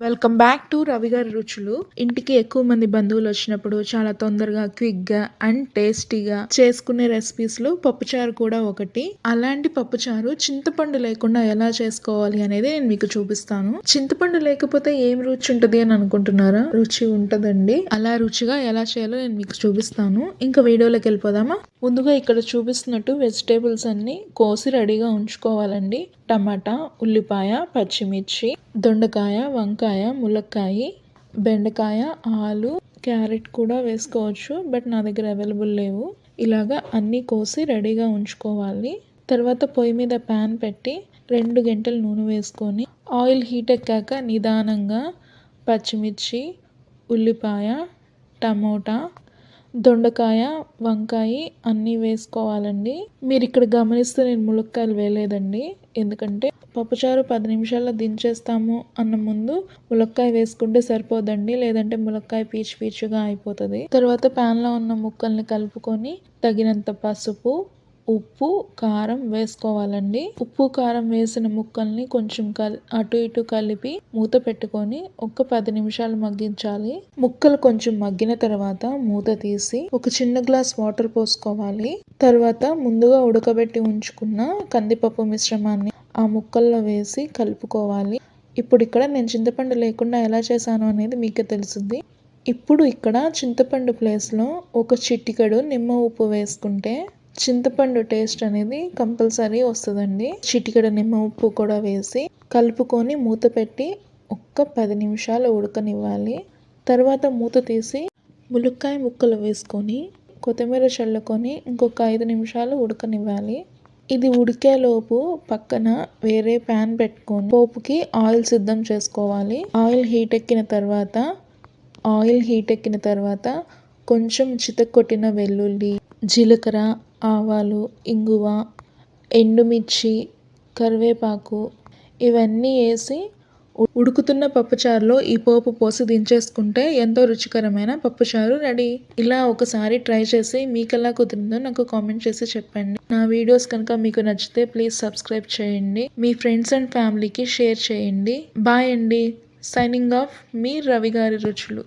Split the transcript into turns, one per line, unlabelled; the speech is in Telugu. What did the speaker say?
వెల్కమ్ బ్యాక్ టు రవి గారి రుచులు. ఇంటికి ఎక్కువ మంది బంధువులు వచ్చినప్పుడు చాలా తొందరగా, క్విక్‌గా అండ్ టేస్టీగా చేసుకునే రెసిపీస్‌లో పప్పుచారు కూడా ఒకటి. అలాంటి పప్పుచారు చింతపండు లేకుండా ఎలా చేసుకోవాలి అనేది నేను మీకు చూపిస్తాను. చింతపండు లేకపోతే ఏం రుచి ఉంటది అని అనుకుంటున్నారా? రుచి ఉంటదండి. అలా రుచిగా ఎలా చేయాలో నేను మీకు చూపిస్తాను. ఇంకా వీడియోలోకి వెళ్ళిపోదామా? ముందుగా ఇక్కడ చూపిస్తున్నట్టు వెజిటేబుల్స్ అన్ని కోసి రెడీగా ఉంచుకోవాలండి. టమాటా, ఉల్లిపాయ, పచ్చిమిర్చి, దొండకాయ, వంకాయ, ములక్కాయ, బెండకాయ, ఆలు, క్యారెట్ కూడా వేసుకోవచ్చు. బట్ నా దగ్గర అవైలబుల్ లేవు. ఇలాగా అన్నీ కోసి రెడీగా ఉంచుకోవాలి. తర్వాత పొయ్యి మీద ప్యాన్ పెట్టి 2 గంటలు నూనె వేసుకొని ఆయిల్ హీట్ ఎక్కాక నిదానంగా పచ్చిమిర్చి, ఉల్లిపాయ, టమోటా, దొండకాయ, వంకాయ అన్నీ వేసుకోవాలండి. మీరు ఇక్కడ గమనిస్తే నేను ములక్కాయలు వేయలేదండి. ఎందుకంటే పప్పుచారు 10 నిమిషాల్లో దించేస్తాము అన్న ముందు ములక్కాయ వేసుకుంటే సరిపోదండి. లేదంటే ములక్కాయ పీచు పీచుగా అయిపోతుంది. తర్వాత ప్యాన్లో ఉన్న ముక్కల్ని కలుపుకొని తగినంత పసుపు, ఉప్పు, కారం వేసుకోవాలండి. ఉప్పు, కారం వేసిన ముక్కల్ని కొంచెం అటు ఇటు కలిపి మూత పెట్టుకొని ఒక 10 నిమిషాలు మగ్గించాలి. ముక్కలు కొంచెం మగ్గిన తర్వాత మూత తీసి ఒక చిన్న గ్లాస్ వాటర్ పోసుకోవాలి. తర్వాత ముందుగా ఉడకబెట్టి ఉంచుకున్న కందిపప్పు మిశ్రమాన్ని ఆ ముక్కల్లో వేసి కలుపుకోవాలి. ఇప్పుడు ఇక్కడ నేను చింతపండు లేకుండా ఎలా చేశాను అనేది మీకే తెలుస్తుంది. ఇప్పుడు ఇక్కడ చింతపండు ప్లేస్లో ఒక చిటికెడు నిమ్మ ఉప్పు వేసుకుంటే చింతపండు టేస్ట్ అనేది కంపల్సరీ వస్తుందండి. చిటికెడు నిమ్మ ఉప్పు కూడా వేసి కలుపుకొని మూత పెట్టి ఒక్క 10 నిమిషాలు ఉడకనివ్వాలి. తర్వాత మూత తీసి ములక్కాయ ముక్కలు వేసుకొని కొత్తిమీర చల్లుకొని ఇంకొక 5 నిమిషాలు ఉడకనివ్వాలి. ఇది ఉడికేలోపు పక్కన వేరే ప్యాన్ పెట్టుకొని పోపుకి ఆయిల్ సిద్ధం చేసుకోవాలి. ఆయిల్ హీట్ ఎక్కిన తర్వాత కొంచెం చితక్కొట్టిన వెల్లుల్లి, జీలకర్ర, ఆవాలు, ఇంగువ, ఎండుమిర్చి, కరివేపాకు ఇవన్నీ వేసి ఉడుకుతున్న పప్పుచారులో ఈ పోపు పోసి దించేసుకుంటే ఎంతో రుచికరమైన పప్పుచారు రెడీ. ఇలా ఒకసారి ట్రై చేసి మీకు ఎలా కుదిరిందో నాకు కామెంట్ చేసి చెప్పండి. నా వీడియోస్ కనుక మీకు నచ్చితే ప్లీజ్ సబ్స్క్రైబ్ చేయండి. మీ ఫ్రెండ్స్ అండ్ ఫ్యామిలీకి షేర్ చేయండి. బాయ్ అండి. సైనింగ్ ఆఫ్ మీ రవి గారి రుచులు.